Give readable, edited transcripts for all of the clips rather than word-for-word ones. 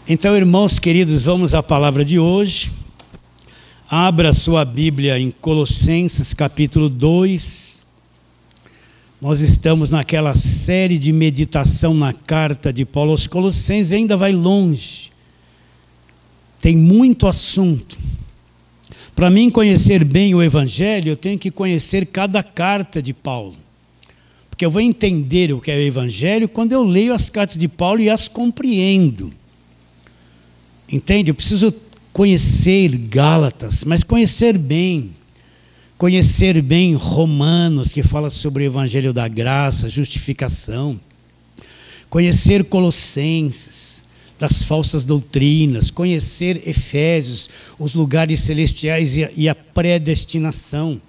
Então, irmãos queridos, vamos à palavra de hoje. Abra sua Bíblia em Colossenses capítulo 2. Nós estamos naquela série de meditação na carta de Paulo aos Colossenses e ainda vai longe. Tem muito assunto. Para mim conhecer bem o Evangelho, eu tenho que conhecer cada carta de Paulo. Porque eu vou entender o que é o Evangelho quando eu leio as cartas de Paulo e as compreendo. Entende? Eu preciso conhecer Gálatas, mas conhecer bem Romanos, que fala sobre o Evangelho da graça, justificação. Conhecer Colossenses, das falsas doutrinas. Conhecer Efésios, os lugares celestiais e a predestinação.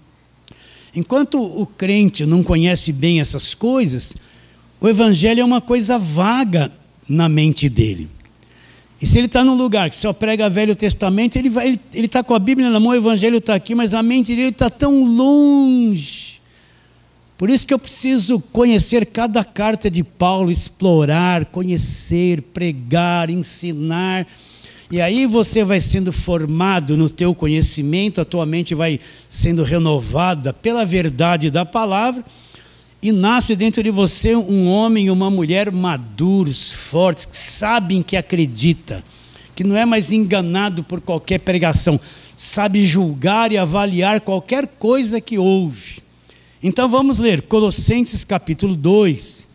Enquanto o crente não conhece bem essas coisas, o Evangelho é uma coisa vaga na mente dele. E se ele está num lugar que só prega Velho Testamento, ele está com a Bíblia na mão, o Evangelho está aqui, mas a mente dele está tão longe. Por isso que eu preciso conhecer cada carta de Paulo, explorar, conhecer, pregar, ensinar. E aí você vai sendo formado no teu conhecimento, a tua mente vai sendo renovada pela verdade da palavra, e nasce dentro de você um homem e uma mulher maduros, fortes, que sabem que acredita, que não é mais enganado por qualquer pregação, sabe julgar e avaliar qualquer coisa que ouve. Então vamos ler Colossenses capítulo 2,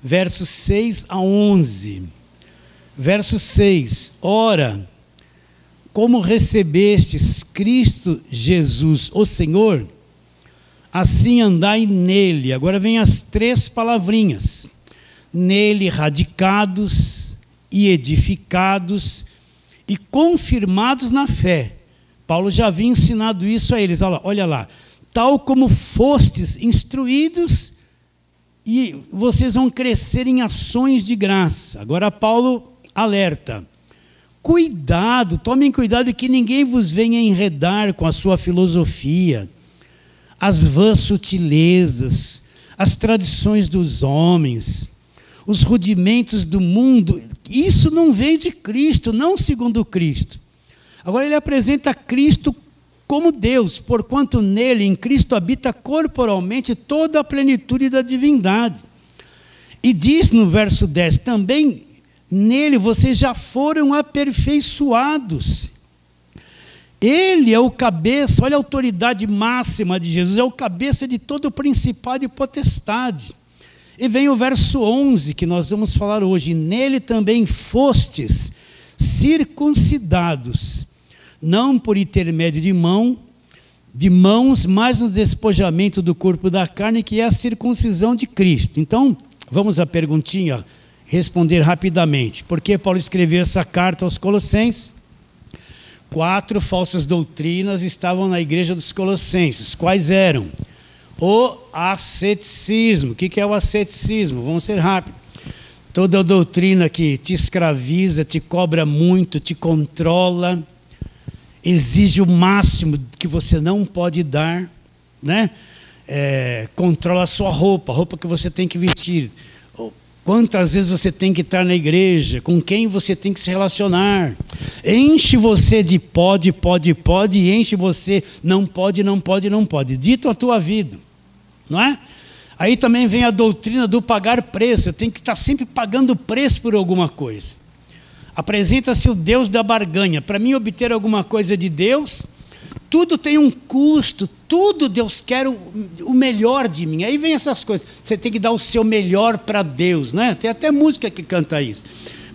versos 6 a 11. Verso 6, ora, como recebestes Cristo Jesus, o Senhor, assim andai nele. Agora vem as três palavrinhas. Nele radicados e edificados e confirmados na fé. Paulo já havia ensinado isso a eles. Olha lá. Tal como fostes instruídos, e vocês vão crescer em ações de graça. Agora Paulo alerta. Cuidado, tomem cuidado que ninguém vos venha enredar com a sua filosofia, as vãs sutilezas, as tradições dos homens, os rudimentos do mundo. Isso não vem de Cristo, não segundo Cristo. Agora ele apresenta Cristo como Deus, porquanto nele, em Cristo, habita corporalmente toda a plenitude da divindade. E diz no verso 10, também nele vocês já foram aperfeiçoados. Ele é o cabeça, olha a autoridade máxima de Jesus, é o cabeça de todo o principado e potestade. E vem o verso 11, que nós vamos falar hoje. Nele também fostes circuncidados, não por intermédio de mãos, mas no despojamento do corpo da carne, que é a circuncisão de Cristo. Então, vamos à perguntinha, responder rapidamente. Por que Paulo escreveu essa carta aos Colossenses? 4 falsas doutrinas estavam na igreja dos Colossenses. Quais eram? O asceticismo. O que é o asceticismo? Vamos ser rápidos. Toda doutrina que te escraviza, te cobra muito, te controla, exige o máximo que você não pode dar, né? Controla a sua roupa, a roupa que você tem que vestir. Quantas vezes você tem que estar na igreja, com quem você tem que se relacionar. Enche você de pode, e enche você não pode. Dito a tua vida, não é? Aí também vem a doutrina do pagar preço. Eu tenho que estar sempre pagando preço por alguma coisa. Apresenta-se o Deus da barganha. Para mim obter alguma coisa de Deus, tudo tem um custo, tudo Deus quer o melhor de mim. Aí vem essas coisas, você tem que dar o seu melhor para Deus, né? Tem até música que canta isso.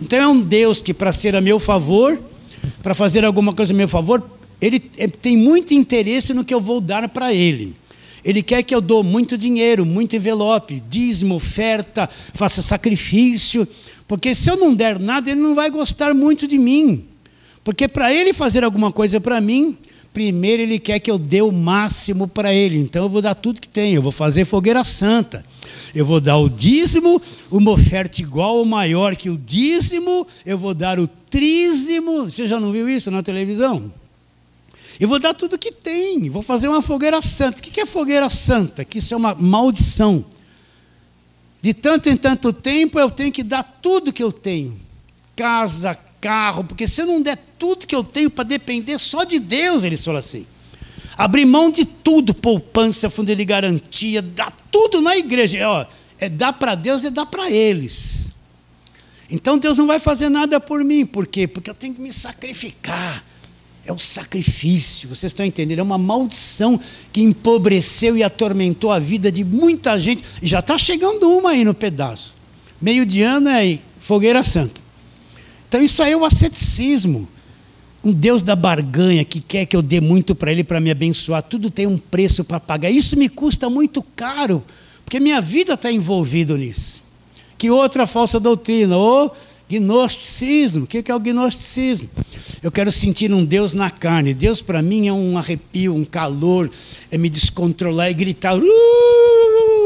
Então é um Deus que, para ser a meu favor, para fazer alguma coisa a meu favor, ele tem muito interesse no que eu vou dar para ele. Ele quer que eu dou muito dinheiro, muito envelope, dízimo, oferta, faça sacrifício, porque se eu não der nada, ele não vai gostar muito de mim. Porque para ele fazer alguma coisa para mim, primeiro ele quer que eu dê o máximo para ele. Então eu vou dar tudo que tem, eu vou fazer fogueira santa. Eu vou dar o dízimo, uma oferta igual ou maior que o dízimo, eu vou dar o trízimo. Você já não viu isso na televisão? Eu vou dar tudo que tem, vou fazer uma fogueira santa. O que é fogueira santa? Que isso é uma maldição. De tanto em tanto tempo eu tenho que dar tudo que eu tenho. casa, carro, porque se eu não der tudo que eu tenho para depender só de Deus, eles falam assim. Abrir mão de tudo, poupança, fundo de garantia, dá tudo na igreja. É dar para Deus, é dar para eles. Então Deus não vai fazer nada por mim. Por quê? Porque eu tenho que me sacrificar. É o sacrifício, vocês estão entendendo? É uma maldição que empobreceu e atormentou a vida de muita gente. E já está chegando uma aí no pedaço. Meio de ano é fogueira santa. Então isso aí é o asceticismo. Um Deus da barganha que quer que eu dê muito para Ele para me abençoar. Tudo tem um preço para pagar. Isso me custa muito caro, porque minha vida está envolvida nisso. Que outra falsa doutrina? O gnosticismo. O que é o gnosticismo? Eu quero sentir um Deus na carne. Deus para mim é um arrepio, um calor, é me descontrolar, é gritar,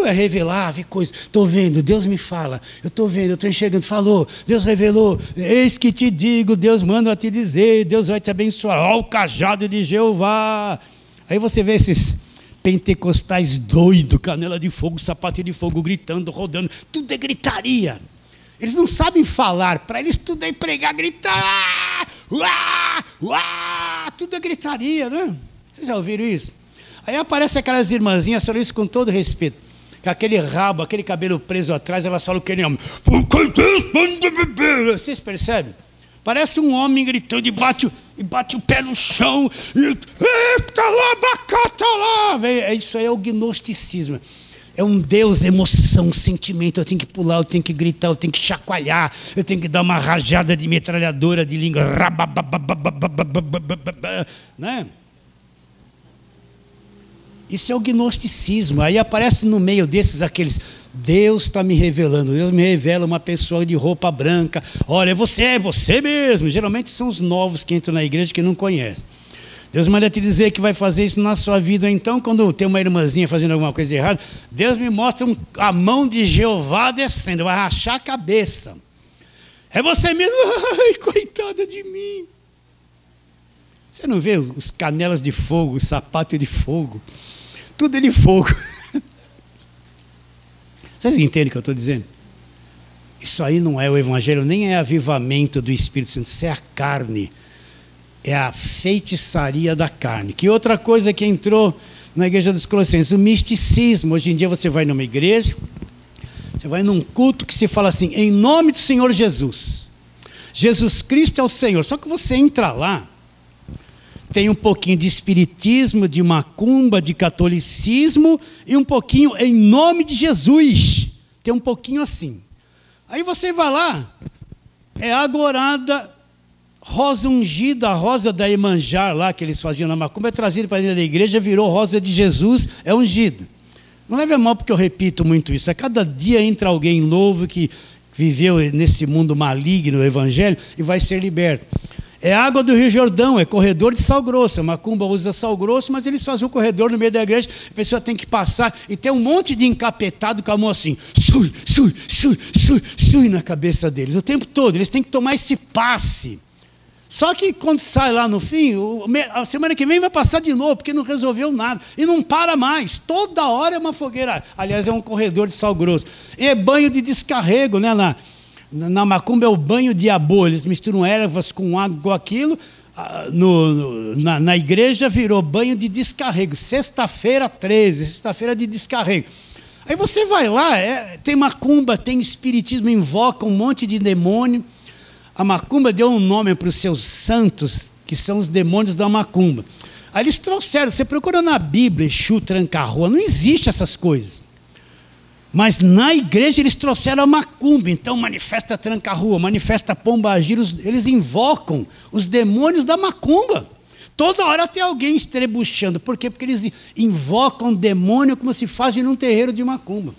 é revelar, ver coisas. Estou vendo, Deus me fala. Eu estou vendo, eu estou enxergando. Falou, Deus revelou. Eis que te digo, Deus manda te dizer, Deus vai te abençoar. Ó, o cajado de Jeová. Aí você vê esses pentecostais doidos, canela de fogo, sapatinho de fogo, gritando, rodando. Tudo é gritaria. Eles não sabem falar. Para eles tudo é pregar, gritar. Tudo é gritaria, né? Vocês já ouviram isso? Aí aparecem aquelas irmãzinhas, falam isso com todo respeito. Com aquele rabo, aquele cabelo preso atrás, elas falam que nem homem. Vocês percebem? Parece um homem gritando e bate o pé no chão. Eita lá, bacata lá. Isso aí é o gnosticismo. É um Deus, emoção, sentimento. Eu tenho que pular, eu tenho que gritar, eu tenho que chacoalhar, eu tenho que dar uma rajada de metralhadora de língua. Né? Isso é o gnosticismo. Aí aparece no meio desses aqueles... Deus está me revelando, Deus me revela uma pessoa de roupa branca. Olha, é você mesmo. Geralmente são os novos que entram na igreja que não conhecem. Deus manda te dizer que vai fazer isso na sua vida. Então, quando tem uma irmãzinha fazendo alguma coisa errada, Deus me mostra a mão de Jeová descendo, vai rachar a cabeça. É você mesmo? Ai, coitada de mim. Você não vê os canelas de fogo, os sapatos de fogo? Tudo é de fogo. Vocês entendem o que eu estou dizendo? Isso aí não é o evangelho, nem é avivamento do Espírito Santo, isso é a carne. É a feitiçaria da carne. Que outra coisa que entrou na igreja dos Colossenses? O misticismo. Hoje em dia você vai numa igreja, você vai num culto que se fala assim, em nome do Senhor Jesus. Jesus Cristo é o Senhor. Só que você entra lá, tem um pouquinho de espiritismo, de macumba, de catolicismo e um pouquinho em nome de Jesus. Tem um pouquinho assim. Aí você vai lá, é agorada, rosa ungida, a rosa da Iemanjá lá que eles faziam na macumba, é trazida para dentro da igreja, virou rosa de Jesus, é ungida. Não leve a mal porque eu repito muito isso. A cada dia entra alguém novo que viveu nesse mundo maligno, o evangelho, e vai ser liberto. É água do Rio Jordão, é corredor de sal grosso. A macumba usa sal grosso, mas eles fazem um corredor no meio da igreja, a pessoa tem que passar, e tem um monte de encapetado com a mão assim, sui na cabeça deles, o tempo todo. Eles têm que tomar esse passe. Só que quando sai lá no fim, a semana que vem vai passar de novo, porque não resolveu nada. E não para mais. Toda hora é uma fogueira. Aliás, é um corredor de sal grosso. E é banho de descarrego, né? Na macumba é o banho de abô. Eles misturam ervas com água, com aquilo. Na igreja virou banho de descarrego. Sexta-feira 13, sexta-feira de descarrego. Aí você vai lá, tem macumba, tem espiritismo, invoca um monte de demônio. A macumba deu um nome para os seus santos, que são os demônios da macumba. Aí eles trouxeram, você procura na Bíblia, Exu, tranca-rua, não existe essas coisas. Mas na igreja eles trouxeram a macumba, então manifesta tranca-rua, manifesta pomba-gira, eles invocam os demônios da macumba. Toda hora tem alguém estrebuchando. Por quê? Porque eles invocam demônio como se faz num terreiro de macumba.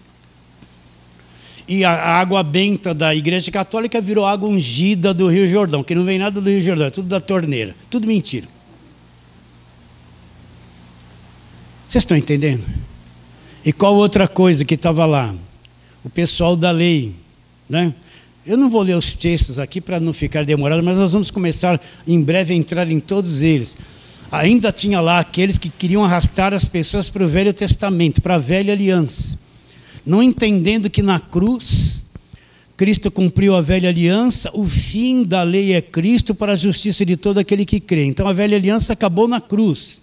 E a água benta da igreja católica virou água ungida do Rio Jordão, que não vem nada do Rio Jordão, é tudo da torneira. Tudo mentira. Vocês estão entendendo? E qual outra coisa que estava lá? O pessoal da lei, né? Eu não vou ler os textos aqui para não ficar demorado, mas nós vamos começar em breve a entrar em todos eles. Ainda tinha lá aqueles que queriam arrastar as pessoas para o Velho Testamento, para a Velha Aliança. Não entendendo que na cruz Cristo cumpriu a velha aliança, o fim da lei é Cristo para a justiça de todo aquele que crê. Então a velha aliança acabou na cruz.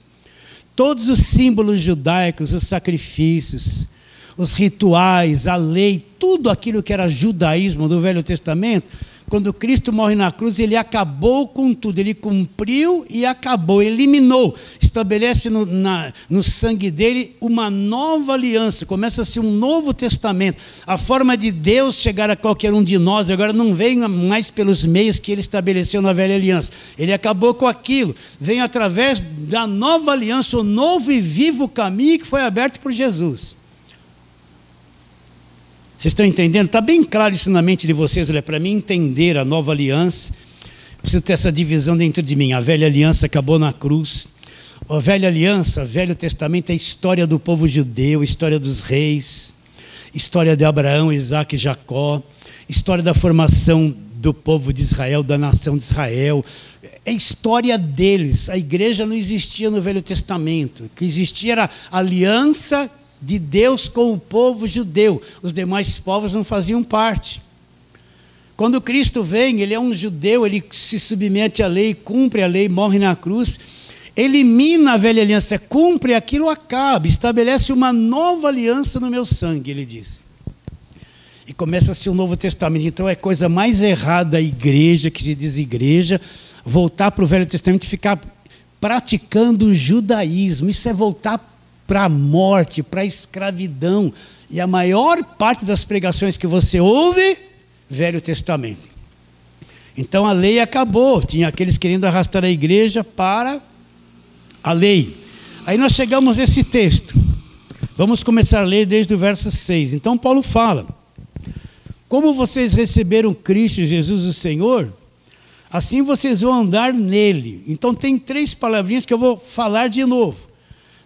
Todos os símbolos judaicos, os sacrifícios, os rituais, a lei, tudo aquilo que era judaísmo do Velho Testamento, quando Cristo morre na cruz, ele acabou com tudo, ele cumpriu e acabou, eliminou, estabelece no sangue dele uma nova aliança, começa-se um novo testamento. A forma de Deus chegar a qualquer um de nós agora não vem mais pelos meios que ele estabeleceu na velha aliança, ele acabou com aquilo, vem através da nova aliança, o novo e vivo caminho que foi aberto por Jesus. Vocês estão entendendo? Está bem claro isso na mente de vocês. Olha, para mim entender a nova aliança, preciso ter essa divisão dentro de mim. A velha aliança acabou na cruz. A velha aliança, o Velho Testamento é a história do povo judeu, história dos reis, história de Abraão, Isaac e Jacó, história da formação do povo de Israel, da nação de Israel. É a história deles. A igreja não existia no Velho Testamento. O que existia era a aliança de Deus com o povo judeu. Os demais povos não faziam parte. Quando Cristo vem, ele é um judeu, ele se submete à lei, cumpre a lei, morre na cruz, elimina a velha aliança, cumpre aquilo, acaba, estabelece uma nova aliança no meu sangue, ele diz. E começa-se um novo testamento. Então é coisa mais errada a igreja, que se diz igreja, voltar para o Velho Testamento e ficar praticando o judaísmo. Isso é voltar para a morte, para a escravidão. E a maior parte das pregações que você ouve, Velho Testamento. Então a lei acabou, tinha aqueles querendo arrastar a igreja para a lei. Aí nós chegamos nesse texto. Vamos começar a ler desde o verso 6. Então Paulo fala: como vocês receberam Cristo Jesus o Senhor, assim vocês vão andar nele. Então tem 3 palavrinhas que eu vou falar de novo.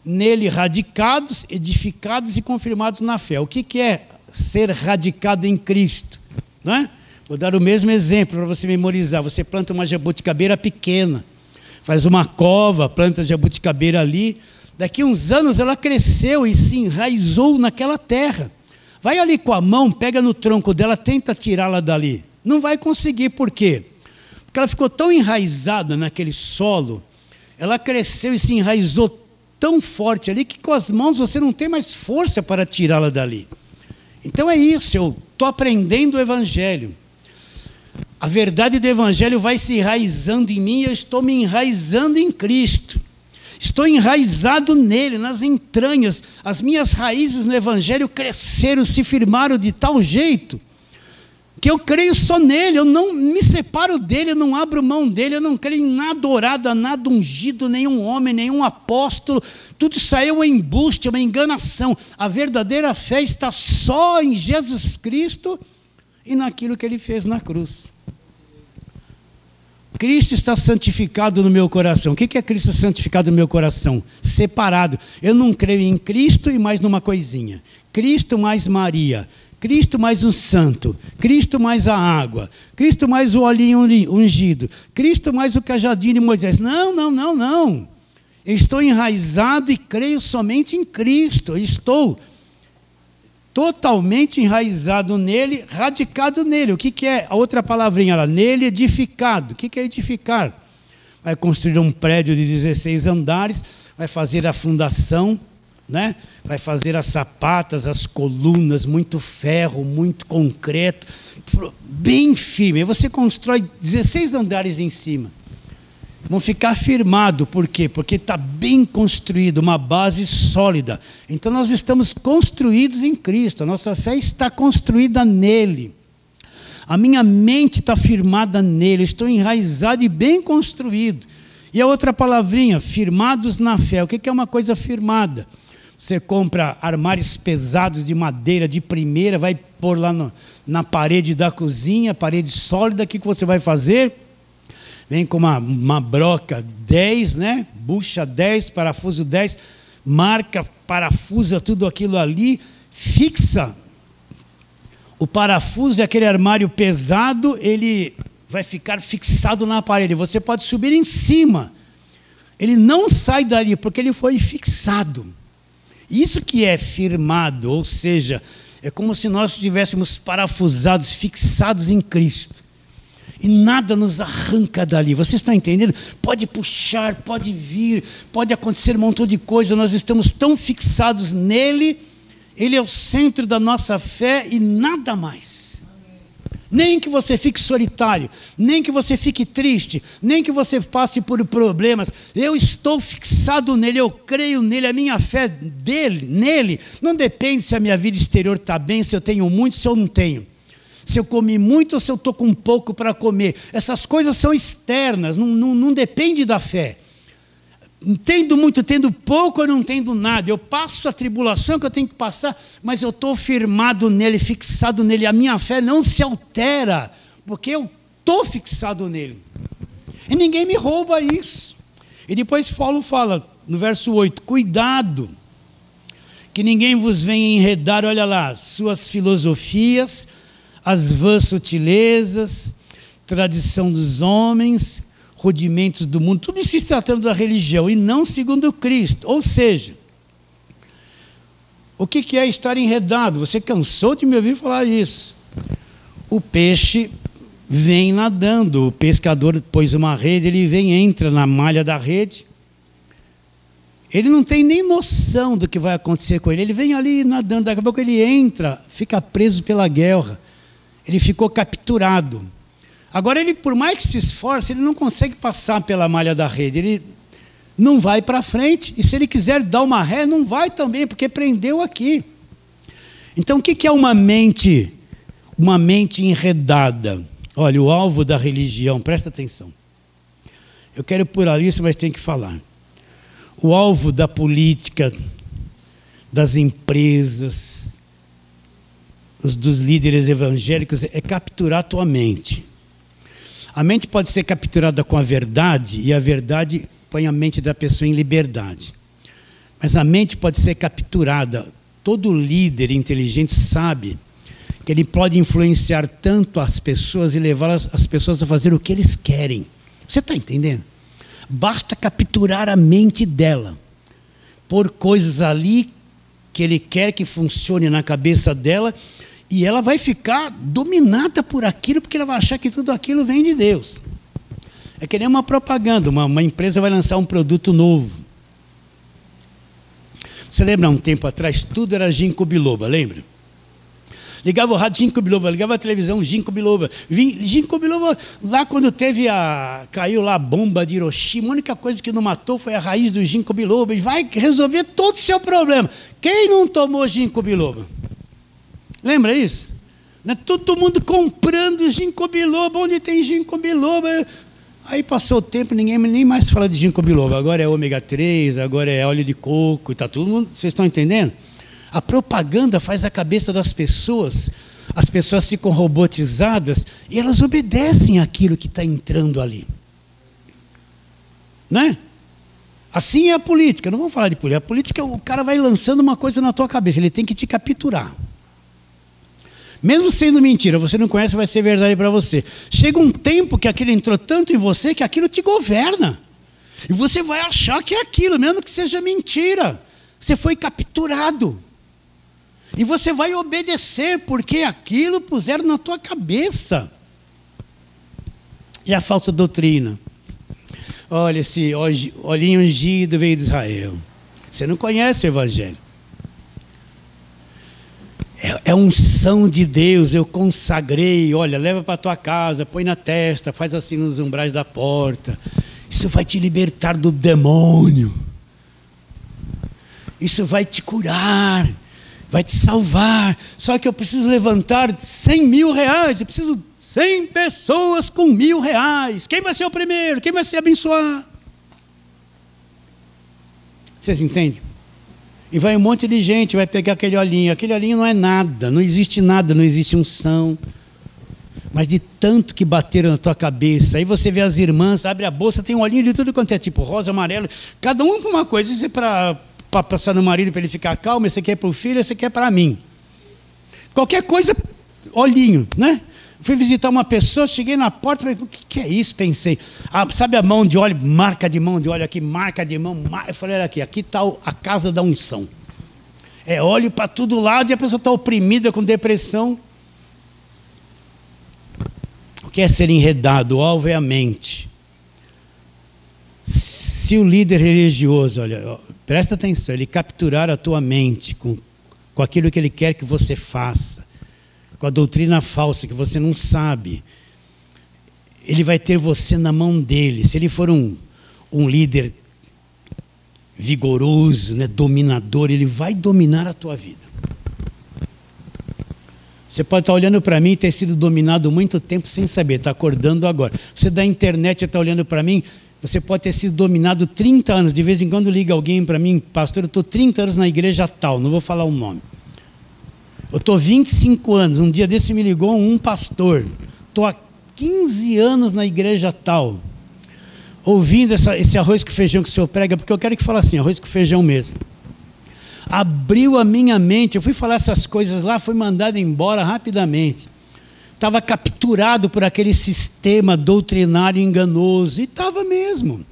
Nele radicados, edificados e confirmados na fé. O que é ser radicado em Cristo? Não é? Vou dar o mesmo exemplo para você memorizar. Você planta uma jabuticabeira pequena, faz uma cova, planta a jabuticabeira ali. Daqui uns anos ela cresceu e se enraizou naquela terra. Vai ali com a mão, pega no tronco dela, tenta tirá-la dali. Não vai conseguir, por quê? Porque ela ficou tão enraizada naquele solo, ela cresceu e se enraizou tão forte ali que com as mãos você não tem mais força para tirá-la dali. Então é isso, eu estou aprendendo o Evangelho. A verdade do Evangelho vai se enraizando em mim, eu estou me enraizando em Cristo. Estou enraizado nele, nas entranhas. As minhas raízes no Evangelho cresceram, se firmaram de tal jeito que eu creio só nele, eu não me separo dele, eu não abro mão dele, eu não creio em nada dourado, nada ungido, nenhum homem, nenhum apóstolo. Tudo isso aí é um embuste, é uma enganação. A verdadeira fé está só em Jesus Cristo e naquilo que ele fez na cruz. Cristo está santificado no meu coração. O que é Cristo santificado no meu coração? Separado. Eu não creio em Cristo e mais numa coisinha. Cristo mais Maria. Cristo mais um santo, Cristo mais a água, Cristo mais o olhinho ungido, Cristo mais o cajadinho de Moisés. Não. Eu estou enraizado e creio somente em Cristo. Eu estou totalmente enraizado nele, radicado nele. O que é a outra palavrinha lá? Nele, edificado. O que é edificar? Vai construir um prédio de 16 andares, vai fazer a fundação, né? Vai fazer as sapatas, as colunas, muito ferro, muito concreto, bem firme. Aí você constrói 16 andares em cima. Vão ficar firmados, por quê? Porque está bem construído, uma base sólida. Então nós estamos construídos em Cristo, a nossa fé está construída nele. A minha mente está firmada nele, eu estou enraizado e bem construído. E a outra palavrinha, firmados na fé. O que é uma coisa firmada? Você compra armários pesados de madeira de primeira, vai pôr lá na parede da cozinha, parede sólida, o que você vai fazer? Vem com uma broca 10, né? Bucha 10, parafuso 10, marca, parafusa tudo aquilo ali, fixa. O parafuso é aquele armário pesado, ele vai ficar fixado na parede. Você pode subir em cima. Ele não sai dali, porque ele foi fixado. Isso que é firmado, ou seja, É como se nós estivéssemos parafusados, fixados em Cristo. E nada nos arranca dali. Vocês estão entendendo? Pode puxar, pode vir, pode acontecer um montão de coisa. Nós estamos tão fixados nele. Ele é o centro da nossa fé e nada mais. Nem que você fique solitário, nem que você fique triste, nem que você passe por problemas. Eu estou fixado nele, eu creio nele, a minha fé nele não depende se a minha vida exterior está bem, se eu tenho muito, se eu não tenho. Se eu comi muito ou se eu estou com pouco para comer. Essas coisas são externas, não depende da fé. Tendo muito, tendo pouco, eu não tendo nada. Eu passo a tribulação que eu tenho que passar, mas eu estou firmado nele, fixado nele. A minha fé não se altera, porque eu estou fixado nele. E ninguém me rouba isso. E depois Paulo fala, no verso 8, cuidado, que ninguém vos venha enredar, olha lá, suas filosofias, as vãs sutilezas, tradição dos homens, rudimentos do mundo, tudo isso se tratando da religião, e não segundo Cristo. Ou seja, o que é estar enredado? Você cansou de me ouvir falar isso. O peixe vem nadando, o pescador pôs uma rede, ele vem, entra na malha da rede, ele não tem nem noção do que vai acontecer com ele, ele vem ali nadando, daqui a pouco ele entra, fica preso pela guerra, ele ficou capturado. Agora, ele, por mais que se esforce, ele não consegue passar pela malha da rede, ele não vai para frente, e se ele quiser dar uma ré, não vai também, porque prendeu aqui. Então, o que é uma mente enredada? Olha, o alvo da religião, presta atenção. Eu quero pôr a lista, mas tenho que falar. O alvo da política, das empresas, dos líderes evangélicos, é capturar a tua mente. A mente pode ser capturada com a verdade, e a verdade põe a mente da pessoa em liberdade. Mas a mente pode ser capturada. Todo líder inteligente sabe que ele pode influenciar tanto as pessoas e levar as pessoas a fazer o que eles querem. Você está entendendo? Basta capturar a mente dela, pôr coisas ali que ele quer que funcione na cabeça dela, e ela vai ficar dominada por aquilo, porque ela vai achar que tudo aquilo vem de Deus. É que nem uma propaganda, uma empresa vai lançar um produto novo. Você lembra, um tempo atrás, tudo era ginkgo biloba, lembra? Ligava o rádio, ginkgo biloba, ligava a televisão, ginkgo biloba. Ginkgo biloba, lá quando caiu lá a bomba de Hiroshima, a única coisa que não matou foi a raiz do ginkgo biloba, e vai resolver todo o seu problema. Quem não tomou ginkgo biloba? Lembra isso? Todo mundo comprando ginkgo biloba, onde tem ginkgo biloba. Aí passou o tempo, ninguém nem mais fala de ginkgo biloba. Agora é ômega 3, agora é óleo de coco, está todo mundo. Vocês estão entendendo? A propaganda faz a cabeça das pessoas, as pessoas ficam robotizadas e elas obedecem àquilo que está entrando ali. Não é? Assim é a política. Não vamos falar de política. A política, o cara vai lançando uma coisa na tua cabeça, ele tem que te capturar. Mesmo sendo mentira, você não conhece, vai ser verdade para você. Chega um tempo que aquilo entrou tanto em você que aquilo te governa. E você vai achar que é aquilo, mesmo que seja mentira. Você foi capturado. E você vai obedecer, porque aquilo puseram na tua cabeça. E a falsa doutrina? Olha, esse olhinho ungido veio de Israel. Você não conhece o Evangelho. É unção de Deus, eu consagrei, olha, leva para a tua casa, põe na testa, faz assim nos umbrais da porta. Isso vai te libertar do demônio. Isso vai te curar, vai te salvar. Só que eu preciso levantar 100 mil reais, eu preciso 100 pessoas com 1.000 reais. Quem vai ser o primeiro? Quem vai ser abençoado? Vocês entendem? E vai um monte de gente, vai pegar aquele olhinho não é nada, não existe nada, não existe unção. Mas de tanto que bateram na tua cabeça, aí você vê as irmãs, abre a bolsa, tem um olhinho de tudo quanto é tipo, rosa, amarelo, cada um com uma coisa, isso é para passar no marido para ele ficar calmo, esse aqui é para o filho, esse aqui é para mim. Qualquer coisa, olhinho, né? Fui visitar uma pessoa, cheguei na porta, falei, o que é isso? Pensei, sabe a mão de óleo, marca de mão de óleo aqui, marca de mão, eu falei, olha aqui está a casa da unção. É óleo para todo lado e a pessoa está oprimida com depressão. O que é ser enredado? O alvo é a mente. Se o líder religioso, olha, presta atenção, ele capturar a tua mente com aquilo que ele quer que você faça, com a doutrina falsa que você não sabe, ele vai ter você na mão dele. Se ele for um líder vigoroso, né, dominador, ele vai dominar a tua vida. Você pode estar olhando para mim e ter sido dominado muito tempo sem saber, está acordando agora. Você da internet está olhando para mim, você pode ter sido dominado 30 anos. De vez em quando liga alguém para mim, pastor, eu estou 30 anos na igreja tal, não vou falar o nome. Eu estou 25 anos, um dia desse me ligou um pastor, estou há 15 anos na igreja tal, ouvindo esse arroz com feijão que o senhor prega, porque eu quero que fale assim, arroz com feijão mesmo. Abriu a minha mente, eu fui falar essas coisas lá, fui mandado embora rapidamente. Estava capturado por aquele sistema doutrinário enganoso, e estava mesmo.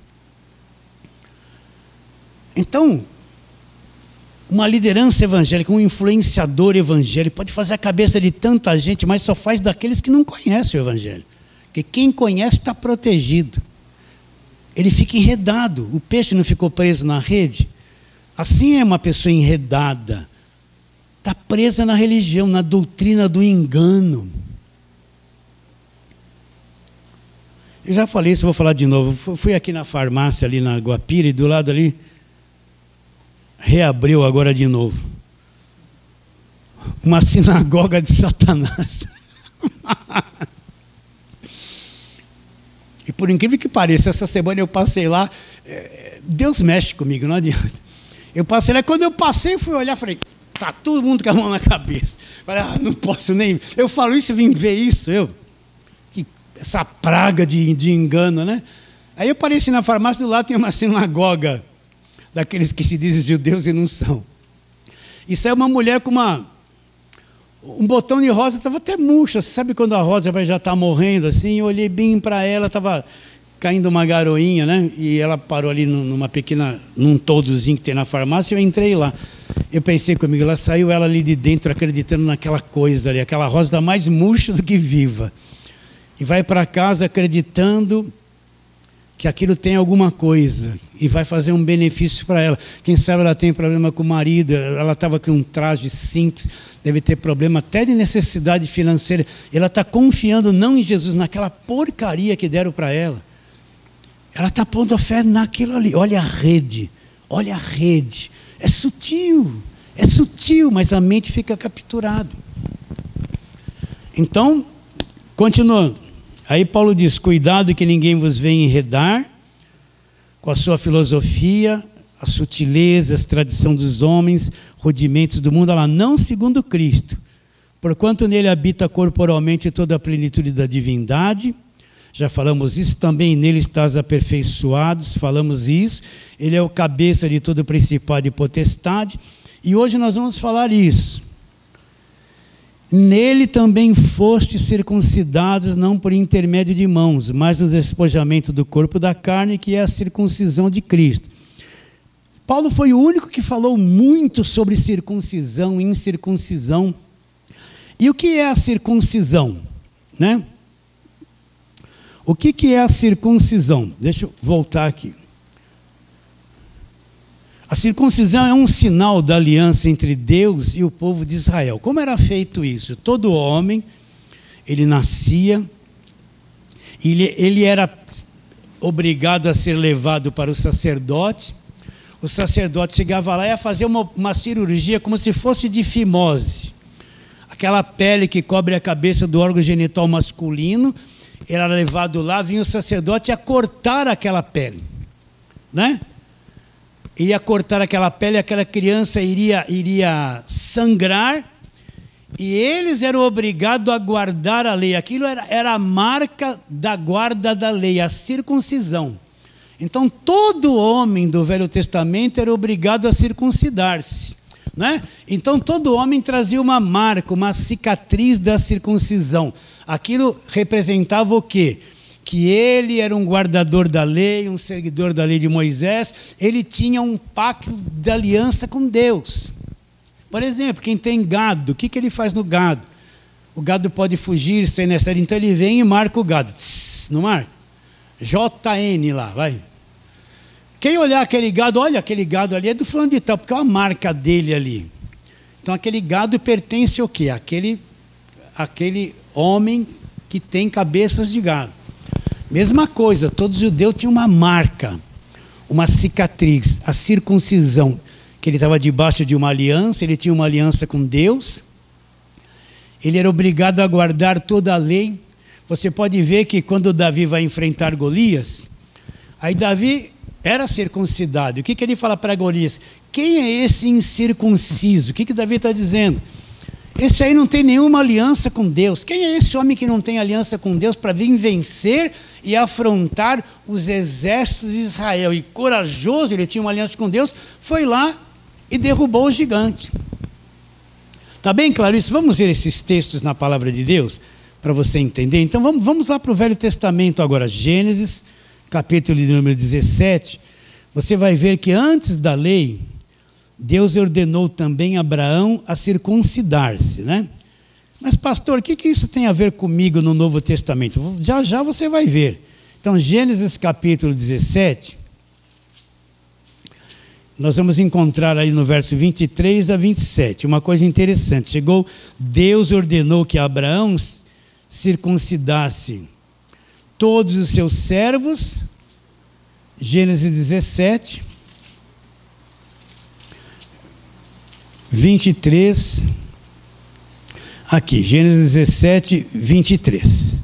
Então, uma liderança evangélica, um influenciador evangélico, pode fazer a cabeça de tanta gente, mas só faz daqueles que não conhecem o evangelho. Porque quem conhece está protegido. Ele fica enredado. O peixe não ficou preso na rede? Assim é uma pessoa enredada. Está presa na religião, na doutrina do engano. Eu já falei isso, vou falar de novo. Fui aqui na farmácia, ali na Guapira, e do lado ali, reabriu agora de novo. Uma sinagoga de Satanás. E por incrível que pareça, essa semana eu passei lá, Deus mexe comigo, não adianta. Eu passei lá, quando eu passei, fui olhar, falei, tá todo mundo com a mão na cabeça. Falei, não posso nem... Eu falo isso e vim ver isso, essa praga de engano, né? Aí eu parei assim na farmácia, do lado tem uma sinagoga, daqueles que se dizem judeus e não são. E saiu uma mulher com um botão de rosa, estava até murcha. Você sabe quando a rosa já está morrendo assim? Eu olhei bem para ela, estava caindo uma garoinha, né? E ela parou ali num toldozinho que tem na farmácia, eu entrei lá. Eu pensei comigo, ela saiu ela ali de dentro acreditando naquela coisa ali, aquela rosa está mais murcha do que viva. E vai para casa acreditando que aquilo tem alguma coisa e vai fazer um benefício para ela. Quem sabe ela tem problema com o marido, ela estava com um traje simples, deve ter problema até de necessidade financeira. Ela está confiando não em Jesus, naquela porcaria que deram para ela. Ela está pondo a fé naquilo ali. Olha a rede, olha a rede. É sutil, mas a mente fica capturada. Então, continuando. Aí Paulo diz, cuidado que ninguém vos venha enredar com a sua filosofia, as sutilezas, a tradição dos homens, rudimentos do mundo, lá, não segundo Cristo, porquanto nele habita corporalmente toda a plenitude da divindade, já falamos isso, também nele estás aperfeiçoados, falamos isso, ele é o cabeça de todo principado e potestade, e hoje nós vamos falar isso. Nele também fostes circuncidados, não por intermédio de mãos, mas no despojamento do corpo da carne, que é a circuncisão de Cristo. Paulo foi o único que falou muito sobre circuncisão e incircuncisão. E o que é a circuncisão? Né? O que é a circuncisão? Deixa eu voltar aqui. A circuncisão é um sinal da aliança entre Deus e o povo de Israel. Como era feito isso? Todo homem, ele nascia, ele era obrigado a ser levado para o sacerdote chegava lá e ia fazer uma cirurgia como se fosse de fimose. Aquela pele que cobre a cabeça do órgão genital masculino, era levado lá, vinha o sacerdote a cortar aquela pele, né? Ia cortar aquela pele, aquela criança iria sangrar, e eles eram obrigados a guardar a lei. Aquilo era a marca da guarda da lei, a circuncisão. Então, todo homem do Velho Testamento era obrigado a circuncidar-se, né? Então, todo homem trazia uma marca, uma cicatriz da circuncisão. Aquilo representava o quê? Que ele era um guardador da lei, um seguidor da lei de Moisés, ele tinha um pacto de aliança com Deus. Por exemplo, quem tem gado, o que ele faz no gado? O gado pode fugir sem necessidade, então ele vem e marca o gado. Tss, não marca? JN lá, vai. Quem olhar aquele gado, olha, aquele gado ali é do fulano de tal, porque é uma marca dele ali. Então aquele gado pertence ao quê? Aquele homem que tem cabeças de gado. Mesma coisa, todo judeu tinha uma marca, uma cicatriz, a circuncisão, que ele estava debaixo de uma aliança, ele tinha uma aliança com Deus, ele era obrigado a guardar toda a lei. Você pode ver que quando Davi vai enfrentar Golias, aí Davi era circuncidado. O que ele fala para Golias? Quem é esse incircunciso? O que Davi está dizendo? Esse aí não tem nenhuma aliança com Deus. Quem é esse homem que não tem aliança com Deus para vir vencer e afrontar os exércitos de Israel? E corajoso, ele tinha uma aliança com Deus, foi lá e derrubou o gigante. Está bem claro isso? Vamos ver esses textos na palavra de Deus, para você entender. Então vamos lá para o Velho Testamento agora, Gênesis, capítulo de número 17. Você vai ver que antes da lei, Deus ordenou também a Abraão a circuncidar-se, né? Mas pastor, o que isso tem a ver comigo no Novo Testamento? Já já você vai ver. Então, Gênesis capítulo 17, nós vamos encontrar aí no verso 23 a 27, uma coisa interessante. Deus ordenou que Abraão circuncidasse todos os seus servos, Gênesis 17, 23, aqui, Gênesis 17, 23.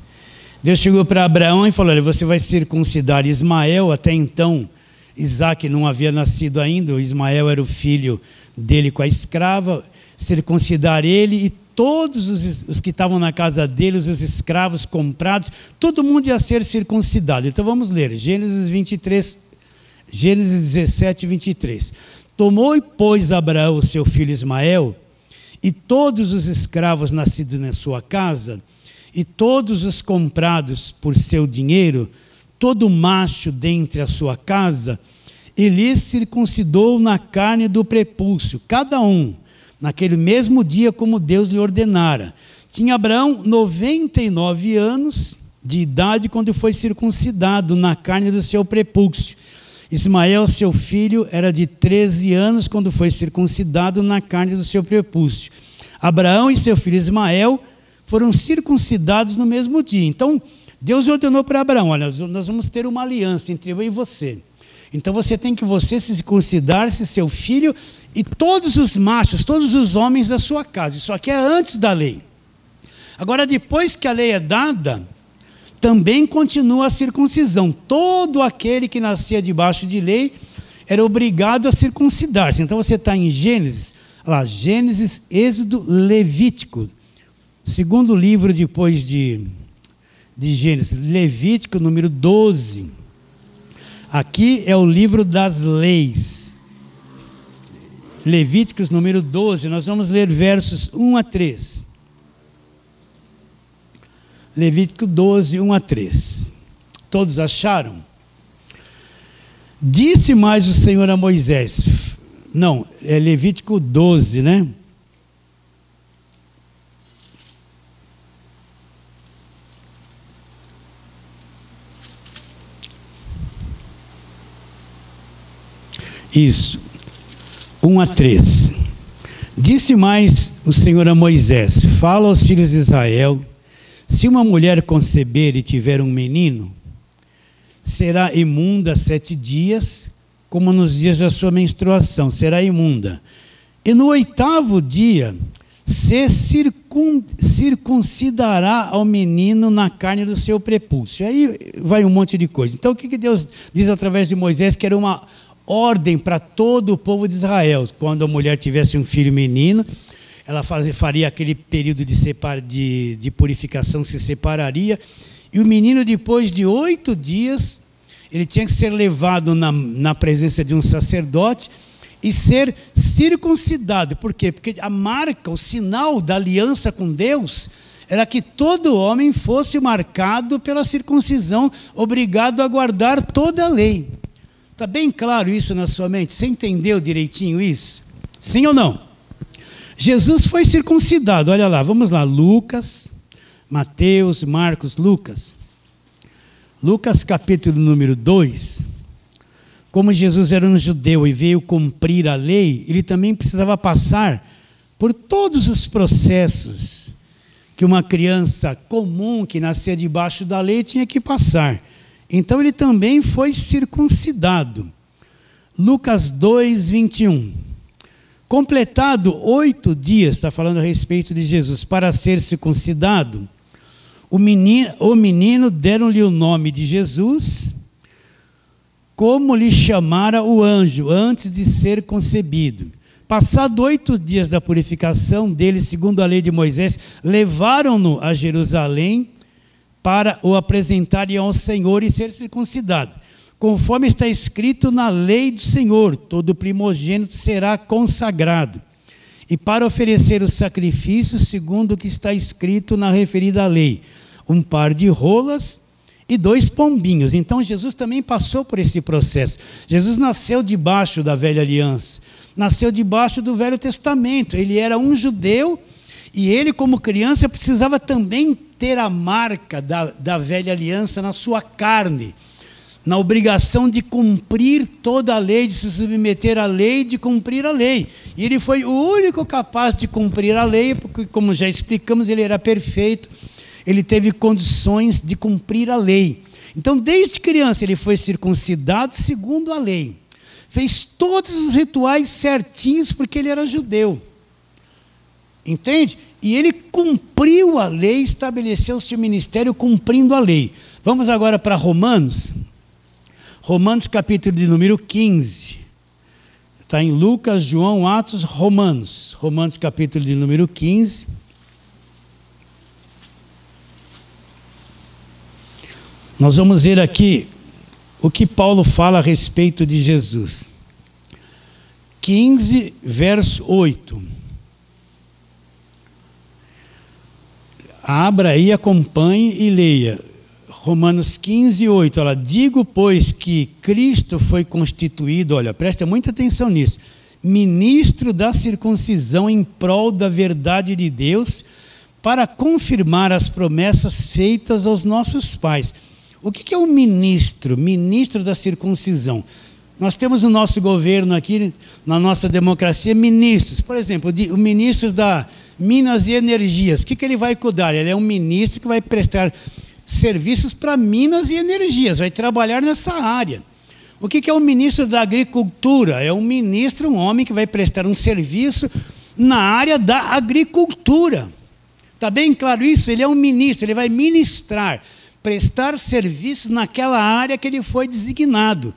Deus chegou para Abraão e falou: olha, você vai circuncidar Ismael. Até então Isaac não havia nascido ainda, Ismael era o filho dele com a escrava. Circuncidar ele e todos os que estavam na casa dele, os escravos comprados, todo mundo ia ser circuncidado. Então vamos ler, Gênesis 17, 23. Tomou e pôs Abraão o seu filho Ismael, e todos os escravos nascidos na sua casa, e todos os comprados por seu dinheiro, todo macho dentre a sua casa, e lhes circuncidou na carne do prepúcio, cada um, naquele mesmo dia como Deus lhe ordenara. Tinha Abraão 99 anos de idade quando foi circuncidado na carne do seu prepúcio. Ismael, seu filho, era de 13 anos quando foi circuncidado na carne do seu prepúcio. Abraão e seu filho Ismael foram circuncidados no mesmo dia. Então, Deus ordenou para Abraão: olha, nós vamos ter uma aliança entre eu e você. Então você tem que se circuncidar, seu filho e todos os machos, todos os homens da sua casa. Isso aqui é antes da lei. Agora, depois que a lei é dada, também continua a circuncisão. Todo aquele que nascia debaixo de lei era obrigado a circuncidar-se. Então você está em Gênesis, lá, Gênesis, Êxodo, Levítico. Segundo livro depois de Gênesis, Levítico, número 12. Aqui é o livro das leis. Levíticos, número 12. Nós vamos ler versos 1 a 3. Levítico 12, 1 a 3. Todos acharam? Disse mais o Senhor a Moisés. Não, é Levítico 12, né? Isso, 1 a 3. Disse mais o Senhor a Moisés: fala aos filhos de Israel, se uma mulher conceber e tiver um menino, será imunda 7 dias, como nos dias da sua menstruação, será imunda. E no 8º dia, se circuncidará ao menino na carne do seu prepúcio. Aí vai um monte de coisa. Então o que Deus diz através de Moisés? Que era uma ordem para todo o povo de Israel. Quando a mulher tivesse um filho menino, ela faria aquele período de purificação, se separaria, e o menino, depois de 8 dias, ele tinha que ser levado na presença de um sacerdote e ser circuncidado. Por quê? Porque a marca, o sinal da aliança com Deus, era que todo homem fosse marcado pela circuncisão, obrigado a guardar toda a lei. Está bem claro isso na sua mente? Você entendeu direitinho isso? Sim ou não? Jesus foi circuncidado, olha lá, vamos lá, Lucas, Mateus, Marcos, Lucas. Lucas capítulo número 2, como Jesus era um judeu e veio cumprir a lei, ele também precisava passar por todos os processos que uma criança comum que nascia debaixo da lei tinha que passar. Então ele também foi circuncidado. Lucas 2, 21. Completado 8 dias, está falando a respeito de Jesus, para ser circuncidado, o menino deram-lhe o nome de Jesus, como lhe chamara o anjo, antes de ser concebido. Passado 8 dias da purificação dele, segundo a lei de Moisés, levaram-no a Jerusalém para o apresentarem ao Senhor e ser circuncidado. Conforme está escrito na lei do Senhor, todo primogênito será consagrado. E para oferecer o sacrifício, segundo o que está escrito na referida lei, um par de rolas e 2 pombinhos. Então Jesus também passou por esse processo. Jesus nasceu debaixo da velha aliança, nasceu debaixo do Velho Testamento. Ele era um judeu e ele, como criança, precisava também ter a marca da velha aliança na sua carne, na obrigação de cumprir toda a lei, de se submeter à lei, de cumprir a lei. E ele foi o único capaz de cumprir a lei, porque, como já explicamos, ele era perfeito, ele teve condições de cumprir a lei. Então, desde criança, ele foi circuncidado segundo a lei. Fez todos os rituais certinhos, porque ele era judeu. Entende? E ele cumpriu a lei, estabeleceu o seu ministério cumprindo a lei. Vamos agora para Romanos. Romanos capítulo de número 15. Está em Lucas, João, Atos, Romanos. Romanos capítulo de número 15. Nós vamos ver aqui o que Paulo fala a respeito de Jesus. 15, verso 8. Abra aí, acompanhe e leia. Romanos 15, 8. Olha, digo, pois, que Cristo foi constituído, olha, presta muita atenção nisso, ministro da circuncisão em prol da verdade de Deus, para confirmar as promessas feitas aos nossos pais. O que é um ministro? Ministro da circuncisão. Nós temos no nosso governo aqui, na nossa democracia, ministros. Por exemplo, o ministro da Minas e Energias. O que ele vai cuidar? Ele é um ministro que vai prestar serviços para Minas e Energias, vai trabalhar nessa área. O que é o ministro da Agricultura? É um ministro, um homem que vai prestar um serviço na área da agricultura. Está bem claro isso? Ele é um ministro, ele vai ministrar, prestar serviços naquela área que ele foi designado.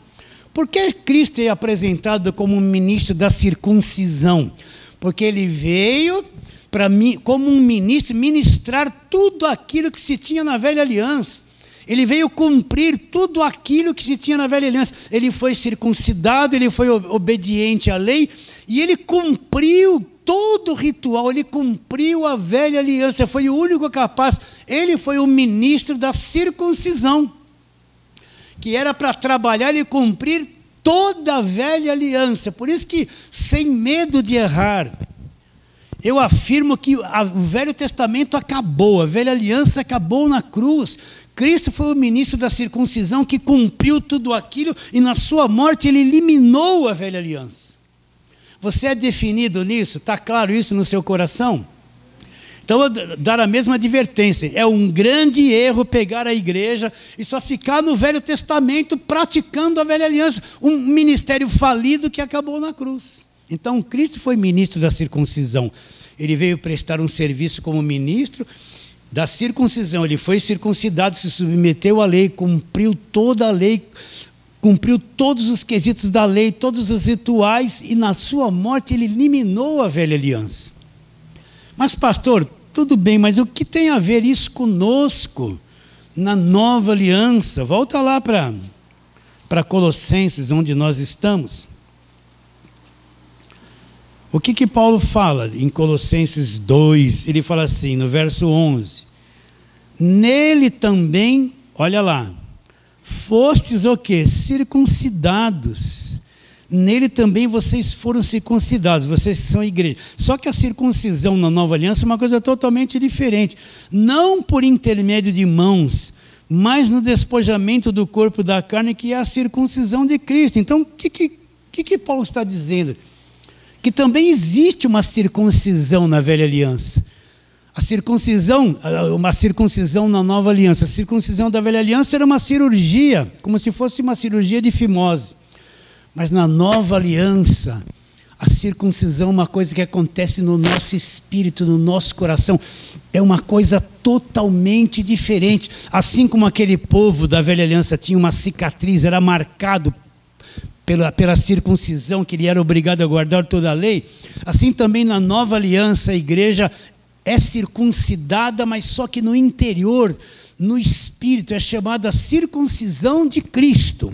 Por que Cristo é apresentado como um ministro da circuncisão? Porque ele veio para mim, como um ministro, ministrar tudo aquilo que se tinha na velha aliança. Ele veio cumprir tudo aquilo que se tinha na velha aliança. Ele foi circuncidado, ele foi obediente à lei, e ele cumpriu todo o ritual, ele cumpriu a velha aliança, foi o único capaz. Ele foi o ministro da circuncisão, que era para trabalhar e cumprir toda a velha aliança. Por isso que, sem medo de errar, eu afirmo que o Velho Testamento acabou, a velha aliança acabou na cruz. Cristo foi o ministro da circuncisão que cumpriu tudo aquilo, e na sua morte ele eliminou a velha aliança. Você é definido nisso? Está claro isso no seu coração? Então, eu vou dar a mesma advertência. É um grande erro pegar a igreja e só ficar no Velho Testamento praticando a velha aliança. Um ministério falido que acabou na cruz. Então, Cristo foi ministro da circuncisão. Ele veio prestar um serviço como ministro da circuncisão. Ele foi circuncidado, se submeteu à lei, cumpriu toda a lei, cumpriu todos os quesitos da lei, todos os rituais, e na sua morte ele eliminou a velha aliança. Mas, pastor, tudo bem, mas o que tem a ver isso conosco na nova aliança? Volta lá para Colossenses, onde nós estamos. O que Paulo fala em Colossenses 2? Ele fala assim, no verso 11. Nele também, olha lá, fostes o quê? Circuncidados nele também vocês foram circuncidados, vocês são igreja. Só que a circuncisão na nova aliança é uma coisa totalmente diferente. Não por intermédio de mãos, mas no despojamento do corpo da carne, que é a circuncisão de Cristo. Então, o que Paulo está dizendo? Que também existe uma circuncisão na velha aliança. Uma circuncisão na nova aliança. A circuncisão da velha aliança era uma cirurgia, como se fosse uma cirurgia de fimose. Mas na nova aliança, a circuncisão é uma coisa que acontece no nosso espírito, no nosso coração. É uma coisa totalmente diferente. Assim como aquele povo da velha aliança tinha uma cicatriz, era marcado pela circuncisão, que ele era obrigado a guardar toda a lei, assim também na nova aliança a igreja é circuncidada, mas só que no interior, no espírito, é chamada circuncisão de Cristo.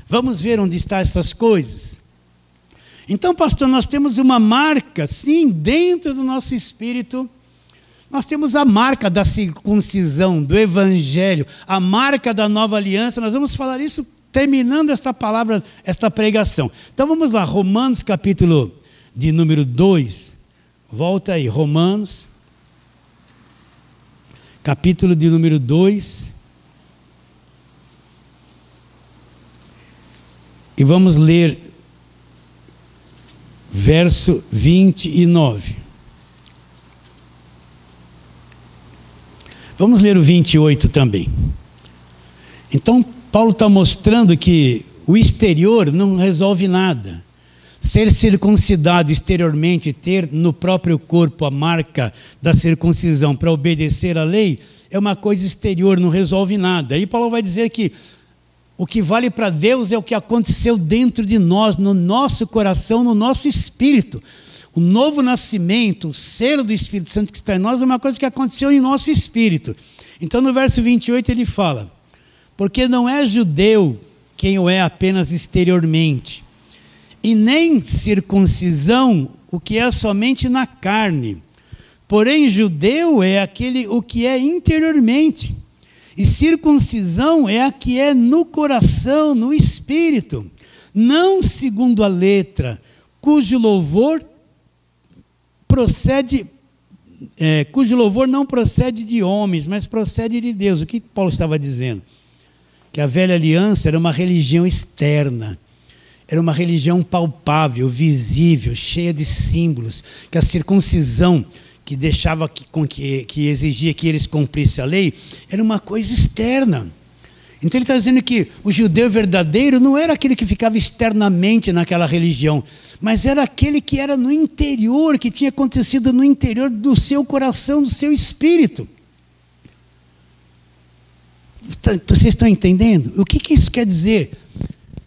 Vamos ver onde estão essas coisas? Então, pastor, nós temos uma marca, sim, dentro do nosso espírito. Nós temos a marca da circuncisão, do evangelho, a marca da nova aliança. Nós vamos falar isso terminando esta palavra, esta pregação. Então vamos lá, Romanos capítulo de número 2. Volta aí, Romanos, capítulo de número 2. E vamos ler verso 29. Vamos ler o 28 também. Então, Paulo está mostrando que o exterior não resolve nada. Ser circuncidado exteriormente, ter no próprio corpo a marca da circuncisão para obedecer à lei, é uma coisa exterior, não resolve nada. Aí Paulo vai dizer que o que vale para Deus é o que aconteceu dentro de nós, no nosso coração, no nosso espírito. O novo nascimento, o selo do Espírito Santo que está em nós é uma coisa que aconteceu em nosso espírito. Então no verso 28 ele fala: porque não é judeu quem o é apenas exteriormente, e nem circuncisão o que é somente na carne. Porém, judeu é aquele o que é interiormente, e circuncisão é a que é no coração, no espírito, não segundo a letra, cujo louvor não procede de homens, mas procede de Deus. O que Paulo estava dizendo? Que a velha aliança era uma religião externa, era uma religião palpável, visível, cheia de símbolos, que a circuncisão que deixava que exigia que eles cumprissem a lei, era uma coisa externa. Então ele está dizendo que o judeu verdadeiro não era aquele que ficava externamente naquela religião, mas era aquele que era no interior, que tinha acontecido no interior do seu coração, do seu espírito. Vocês estão entendendo? O que isso quer dizer?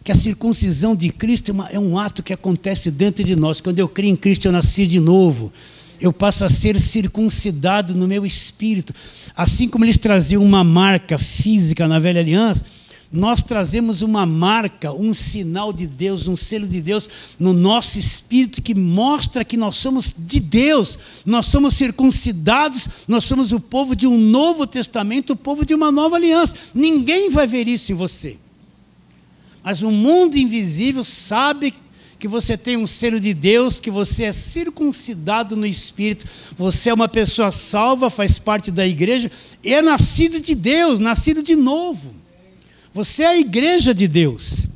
Que a circuncisão de Cristo é um ato que acontece dentro de nós. Quando eu creio em Cristo, eu nasci de novo. Eu passo a ser circuncidado no meu espírito. Assim como eles traziam uma marca física na velha aliança, nós trazemos uma marca, um sinal de Deus, um selo de Deus no nosso espírito, que mostra que nós somos de Deus, nós somos circuncidados, nós somos o povo de um novo testamento, o povo de uma nova aliança. Ninguém vai ver isso em você. Mas o mundo invisível sabe que você tem um selo de Deus, que você é circuncidado no espírito, você é uma pessoa salva, faz parte da igreja, e é nascido de Deus, nascido de novo. Você é a igreja de Deus.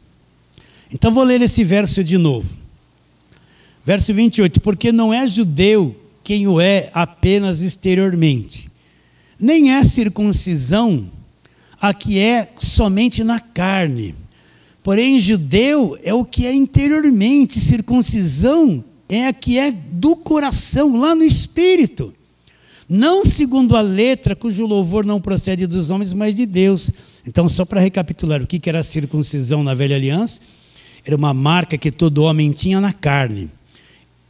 Então vou ler esse verso de novo. Verso 28. Porque não é judeu quem o é apenas exteriormente, nem é circuncisão a que é somente na carne. Porém, judeu é o que é interiormente, circuncisão é a que é do coração, lá no espírito. Não segundo a letra, cujo louvor não procede dos homens, mas de Deus. Então, só para recapitular, o que era a circuncisão na velha aliança? Era uma marca que todo homem tinha na carne.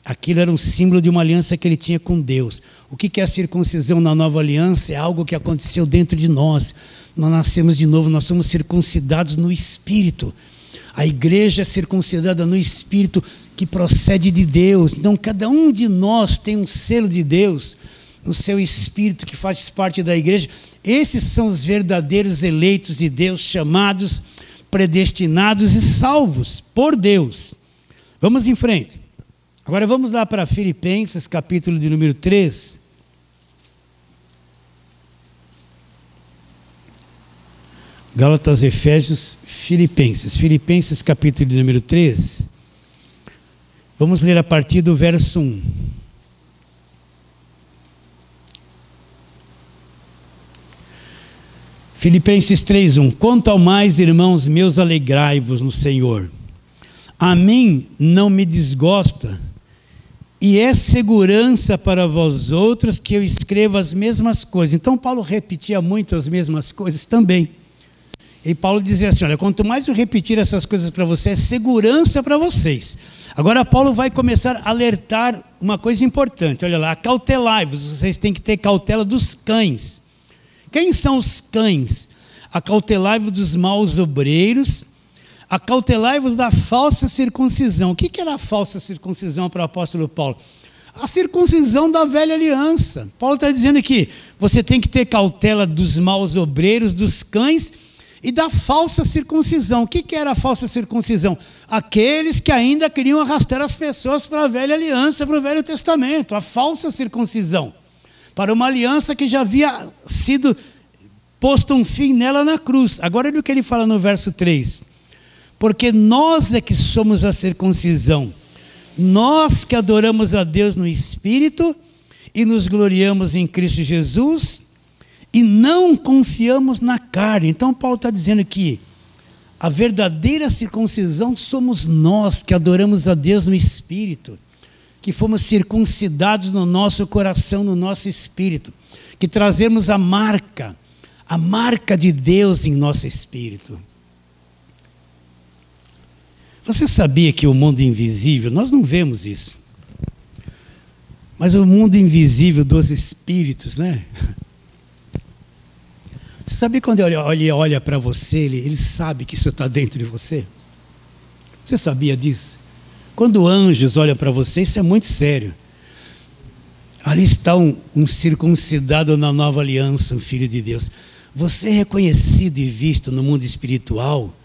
Aquilo era um símbolo de uma aliança que ele tinha com Deus. O que é a circuncisão na nova aliança? É algo que aconteceu dentro de nós. Nós nascemos de novo, nós somos circuncidados no espírito. A igreja é circuncidada no espírito que procede de Deus. Então, cada um de nós tem um selo de Deus no seu espírito que faz parte da igreja. Esses são os verdadeiros eleitos de Deus, chamados, predestinados e salvos por Deus. Vamos em frente. Agora vamos lá para Filipenses, capítulo de número 3. Gálatas, Efésios, Filipenses. Filipenses, capítulo de número 3. Vamos ler a partir do verso 1. Filipenses 3:1. Quanto ao mais, irmãos meus, alegrai-vos no Senhor. A mim não me desgosta, e é segurança para vós outros que eu escreva as mesmas coisas. Então Paulo repetia muito as mesmas coisas também. E Paulo dizia assim, olha, quanto mais eu repetir essas coisas para você, é segurança para vocês. Agora Paulo vai começar a alertar uma coisa importante. Olha lá, acautelai-vos, vocês têm que ter cautela dos cães. Quem são os cães? Acautelai-vos dos maus obreiros, acautelai-vos da falsa circuncisão. O que era a falsa circuncisão para o apóstolo Paulo? A circuncisão da velha aliança. Paulo está dizendo que você tem que ter cautela dos maus obreiros, dos cães, e da falsa circuncisão. O que era a falsa circuncisão? Aqueles que ainda queriam arrastar as pessoas para a velha aliança, para o Velho Testamento. A falsa circuncisão. Para uma aliança que já havia sido posto um fim nela na cruz. Agora olha o que ele fala no verso 3. Porque nós é que somos a circuncisão. Nós que adoramos a Deus no Espírito e nos gloriamos em Cristo Jesus e não confiamos na carne. Então Paulo está dizendo que a verdadeira circuncisão somos nós que adoramos a Deus no Espírito, que fomos circuncidados no nosso coração, no nosso espírito, que trazemos a marca de Deus em nosso espírito. Você sabia que o mundo invisível, nós não vemos isso, mas o mundo invisível dos espíritos, né? Você sabia que quando ele olha para você, ele sabe que isso está dentro de você? Você sabia disso? Quando anjos olham para você, isso é muito sério. Ali está um circuncidado na nova aliança, um filho de Deus. Você é reconhecido e visto no mundo espiritual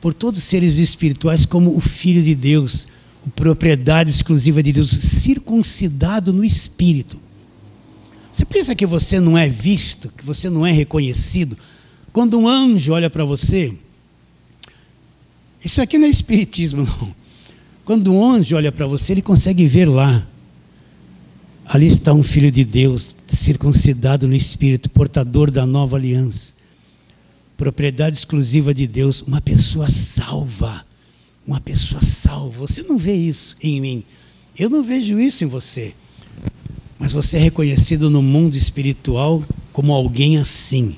por todos os seres espirituais como o filho de Deus, a propriedade exclusiva de Deus, circuncidado no espírito. Você pensa que você não é visto, que você não é reconhecido? Quando um anjo olha para você, isso aqui não é espiritismo, não. Quando um anjo olha para você, ele consegue ver lá. Ali está um filho de Deus, circuncidado no espírito, portador da nova aliança. Propriedade exclusiva de Deus, uma pessoa salva. Uma pessoa salva. Você não vê isso em mim. Eu não vejo isso em você. Mas você é reconhecido no mundo espiritual como alguém assim.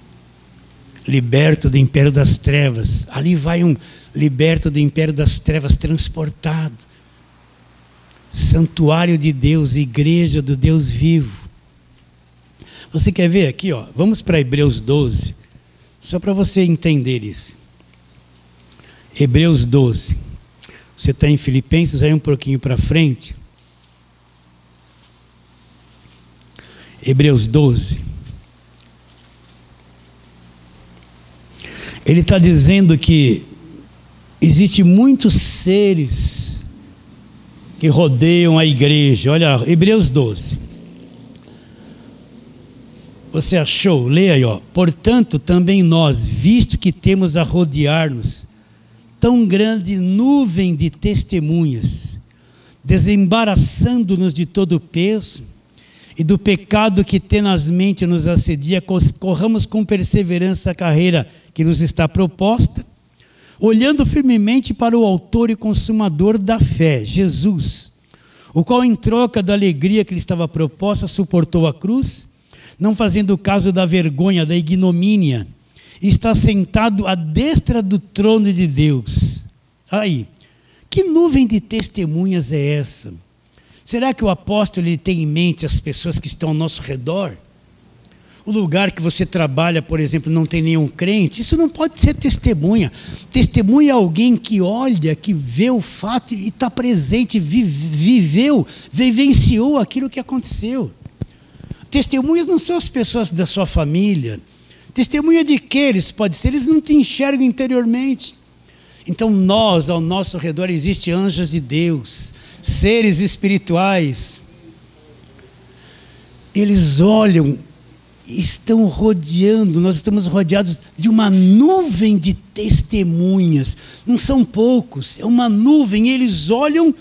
Liberto do império das trevas. Ali vai um liberto do império das trevas, transportado. Santuário de Deus, igreja do Deus vivo. Você quer ver aqui, ó? Vamos para Hebreus 12, só para você entender isso. Hebreus 12. Você está em Filipenses, aí um pouquinho para frente. Hebreus 12. Ele está dizendo que existem muitos seres que rodeiam a igreja. Olha, Hebreus 12. Você achou? Leia aí, ó. Portanto, também nós, visto que temos a rodear-nos tão grande nuvem de testemunhas, desembaraçando-nos de todo o peso e do pecado que tenazmente nos assedia, corramos com perseverança a carreira que nos está proposta, olhando firmemente para o autor e consumador da fé, Jesus, o qual em troca da alegria que lhe estava proposta, suportou a cruz, não fazendo caso da vergonha, da ignomínia, e está sentado à destra do trono de Deus. Aí, que nuvem de testemunhas é essa? Será que o apóstolo ele tem em mente as pessoas que estão ao nosso redor? O lugar que você trabalha, por exemplo, não tem nenhum crente? Isso não pode ser testemunha. Testemunha é alguém que olha, que vê o fato e está presente, viveu, vivenciou aquilo que aconteceu. Testemunhas não são as pessoas da sua família. Testemunha de que eles pode ser? Eles não te enxergam interiormente. Então nós, ao nosso redor, existem anjos de Deus, seres espirituais. Eles olham, estão rodeando, nós estamos rodeados de uma nuvem de testemunhas. Não são poucos, é uma nuvem. Eles olham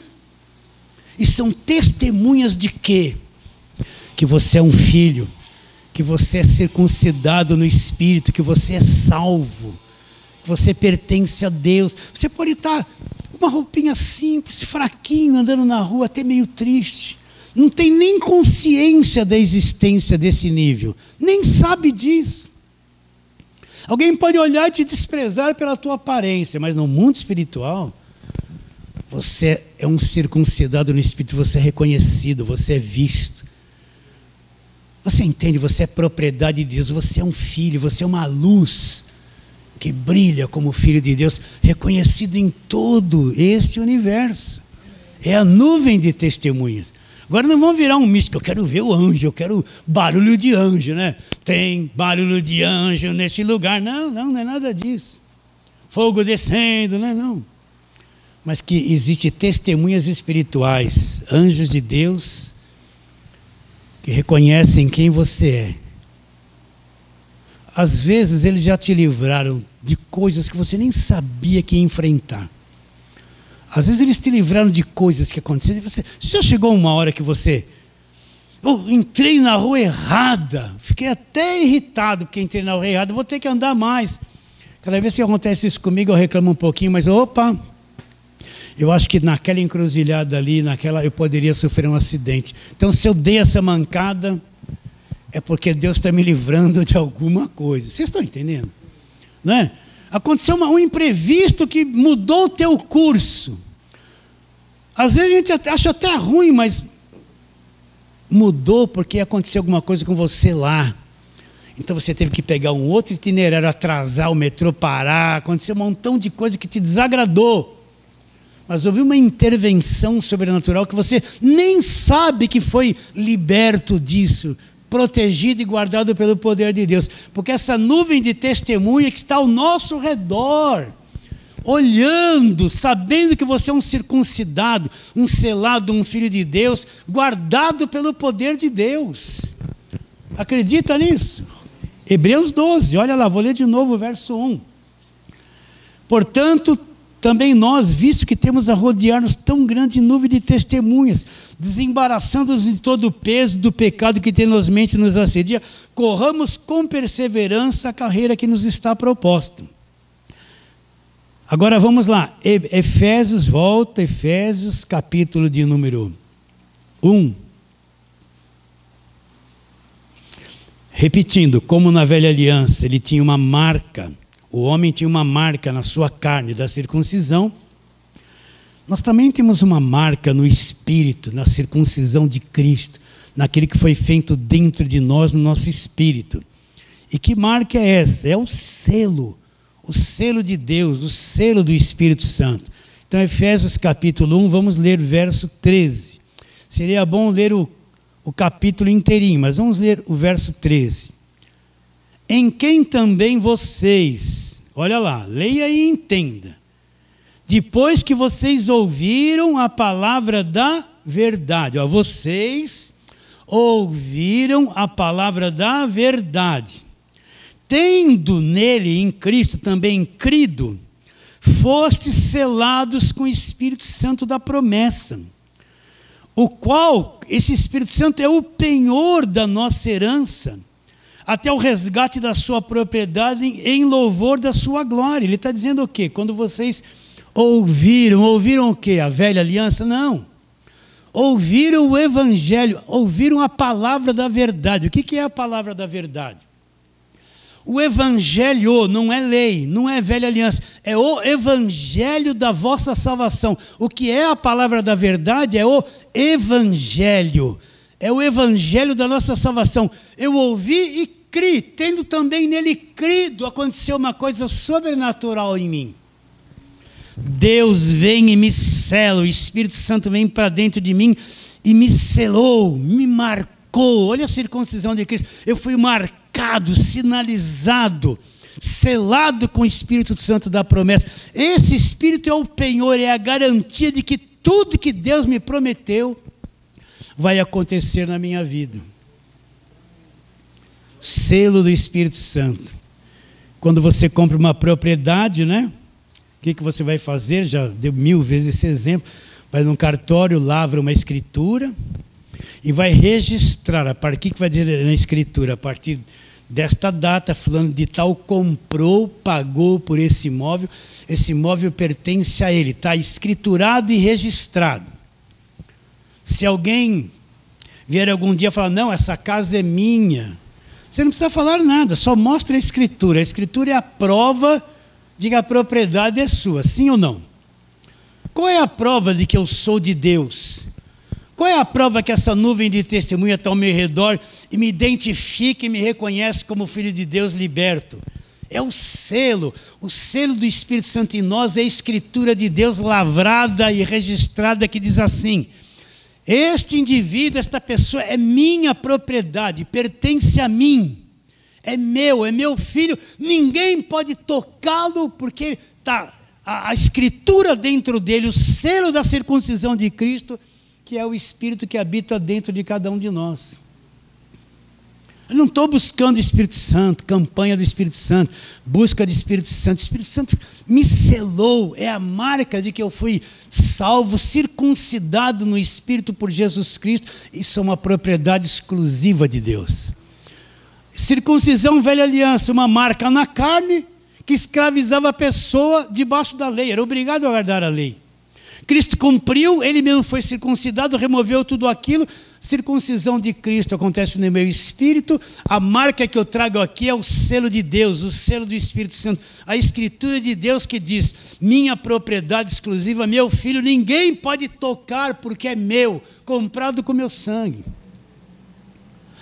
e são testemunhas de quê? Que você é um filho, que você é circuncidado no Espírito, que você é salvo, que você pertence a Deus. Você pode estar com uma roupinha simples, fraquinho, andando na rua, até meio triste. Não tem nem consciência da existência desse nível, nem sabe disso. Alguém pode olhar e te desprezar pela tua aparência, mas no mundo espiritual, você é um circuncidado no Espírito, você é reconhecido, você é visto. Você entende? Você é propriedade de Deus, você é um filho, você é uma luz que brilha como filho de Deus, reconhecido em todo este universo. É a nuvem de testemunhas. Agora não vão virar um místico, eu quero ver o anjo, eu quero barulho de anjo, né? Tem barulho de anjo nesse lugar. Não é nada disso. Fogo descendo, não. Mas que existem testemunhas espirituais, anjos de Deus, que reconhecem quem você é. Às vezes eles já te livraram de coisas que você nem sabia que ia enfrentar. Às vezes eles te livraram de coisas que aconteceram. Você já chegou uma hora que você... Eu entrei na rua errada. Fiquei até irritado porque entrei na rua errada. Vou ter que andar mais. Cada vez que acontece isso comigo, eu reclamo um pouquinho. Mas opa, eu acho que naquela encruzilhada ali, eu poderia sofrer um acidente. Então se eu dei essa mancada, é porque Deus está me livrando de alguma coisa. Vocês estão entendendo? Não é? Aconteceu um imprevisto que mudou o teu curso. Às vezes a gente acha até ruim, mas mudou porque aconteceu alguma coisa com você lá. Então você teve que pegar um outro itinerário, atrasar o metrô, parar. Aconteceu um montão de coisa que te desagradou. Mas houve uma intervenção sobrenatural que você nem sabe que foi liberto disso, protegido e guardado pelo poder de Deus, porque essa nuvem de testemunha que está ao nosso redor, olhando, sabendo que você é um circuncidado, um selado, um filho de Deus, guardado pelo poder de Deus. Acredita nisso? Hebreus 12, olha lá, vou ler de novo o verso 1. Portanto, também nós, visto que temos a rodear-nos tão grande nuvem de testemunhas, desembaraçando-nos de todo o peso do pecado que tenosmente nos assedia, corramos com perseverança a carreira que nos está proposta. Agora vamos lá, Efésios, capítulo de número 1. Repetindo, como na velha aliança ele tinha uma marca, o homem tinha uma marca na sua carne da circuncisão, nós também temos uma marca no Espírito, na circuncisão de Cristo, naquele que foi feito dentro de nós, no nosso Espírito. E que marca é essa? É o selo de Deus, o selo do Espírito Santo. Então, Efésios capítulo 1, vamos ler o verso 13. Seria bom ler o capítulo inteirinho, mas vamos ler o verso 13. Em quem também vocês, olha lá, leia e entenda. Depois que vocês ouviram a palavra da verdade, vocês ouviram a palavra da verdade, tendo nele, em Cristo também crido, fostes selados com o Espírito Santo da promessa, o qual, esse Espírito Santo é o penhor da nossa herança, até o resgate da sua propriedade em louvor da sua glória. Ele está dizendo o quê? Quando vocês ouviram o quê? A velha aliança? Não. Ouviram o evangelho, ouviram a palavra da verdade. O que é a palavra da verdade? O evangelho não é lei, não é velha aliança, é o evangelho da vossa salvação. O que é a palavra da verdade é o evangelho. É o evangelho da nossa salvação. Eu ouvi e criei, tendo também nele crido, aconteceu uma coisa sobrenatural em mim. Deus vem e me sela, o Espírito Santo vem para dentro de mim e me selou, me marcou. Olha a circuncisão de Cristo. Eu fui marcado, sinalizado selado com o Espírito Santo da promessa. Esse Espírito é o penhor, é a garantia de que tudo que Deus me prometeu vai acontecer na minha vida. Selo do Espírito Santo. Quando você compra uma propriedade, né? O que você vai fazer? Já deu 1000 vezes esse exemplo. Vai num cartório, lavra uma escritura e vai registrar. A partir que vai dizer na escritura? A partir desta data, fulano de tal comprou, pagou por esse imóvel pertence a ele, está escriturado e registrado. Se alguém vier algum dia falar, não, essa casa é minha, você não precisa falar nada, só mostra a escritura é a prova de que a propriedade é sua, sim ou não? Qual é a prova de que eu sou de Deus? Qual é a prova que essa nuvem de testemunha está ao meu redor e me identifica e me reconhece como filho de Deus liberto? É o selo do Espírito Santo em nós, é a escritura de Deus lavrada e registrada que diz assim: este indivíduo, esta pessoa é minha propriedade, pertence a mim, é meu filho, ninguém pode tocá-lo porque está a escritura dentro dele, o selo da circuncisão de Cristo, que é o Espírito que habita dentro de cada um de nós. Eu não estou buscando o Espírito Santo, campanha do Espírito Santo, busca do Espírito Santo. O Espírito Santo me selou, é a marca de que eu fui salvo, circuncidado no Espírito por Jesus Cristo. Isso é uma propriedade exclusiva de Deus. Circuncisão, velha aliança, uma marca na carne que escravizava a pessoa debaixo da lei, era obrigado a guardar a lei. Cristo cumpriu, ele mesmo foi circuncidado, removeu tudo aquilo. Circuncisão de Cristo acontece no meu espírito. A marca que eu trago aqui é o selo de Deus, o selo do Espírito Santo. A escritura de Deus que diz: minha propriedade exclusiva, meu filho, ninguém pode tocar porque é meu, comprado com meu sangue.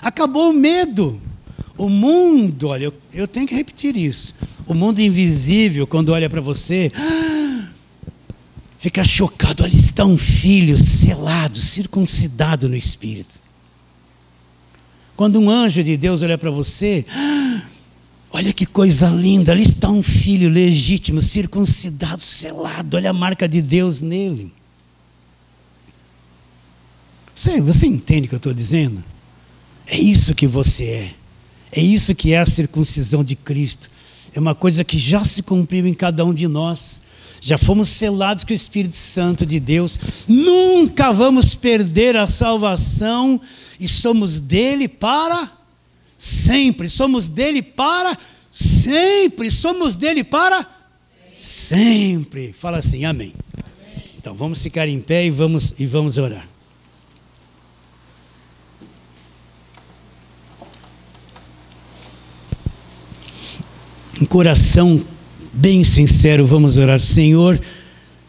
Acabou o medo. O mundo, olha, eu tenho que repetir isso. O mundo invisível, quando olha para você, fica chocado. Olha, está um filho selado, circuncidado no Espírito. Quando um anjo de Deus olha para você, olha que coisa linda, ali está um filho legítimo, circuncidado, selado, olha a marca de Deus nele. Você entende o que eu estou dizendo? É isso que você é. É isso que é a circuncisão de Cristo. É uma coisa que já se cumpriu em cada um de nós. Já fomos selados com o Espírito Santo de Deus. Nunca vamos perder a salvação. E somos dele para sempre. Somos dele para sempre. Somos dele para sempre. Fala assim, amém. Então vamos ficar em pé e vamos orar. Um coração bem sincero, vamos orar. Senhor,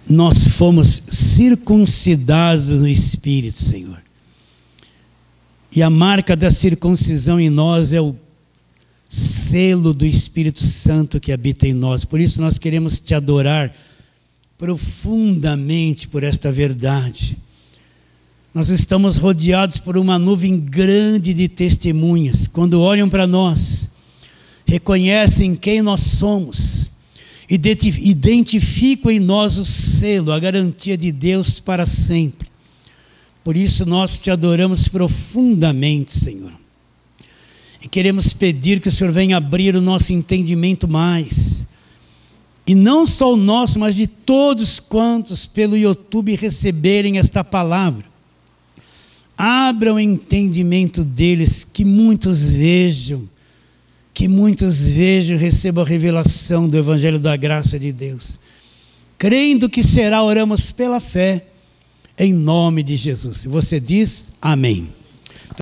nós fomos circuncidados no Espírito, Senhor. E a marca da circuncisão em nós é o selo do Espírito Santo que habita em nós. Por isso nós queremos te adorar profundamente por esta verdade. Nós estamos rodeados por uma nuvem grande de testemunhas. Quando olham para nós, reconhecem quem nós somos, identificam em nós o selo, a garantia de Deus para sempre. Por isso nós te adoramos profundamente, Senhor. E queremos pedir que o Senhor venha abrir o nosso entendimento mais. E não só o nosso, mas de todos quantos pelo YouTube receberem esta palavra. Abra o entendimento deles, que muitos vejam e recebam a revelação do Evangelho da graça de Deus. Crendo que será, oramos pela fé, em nome de Jesus. E você diz amém.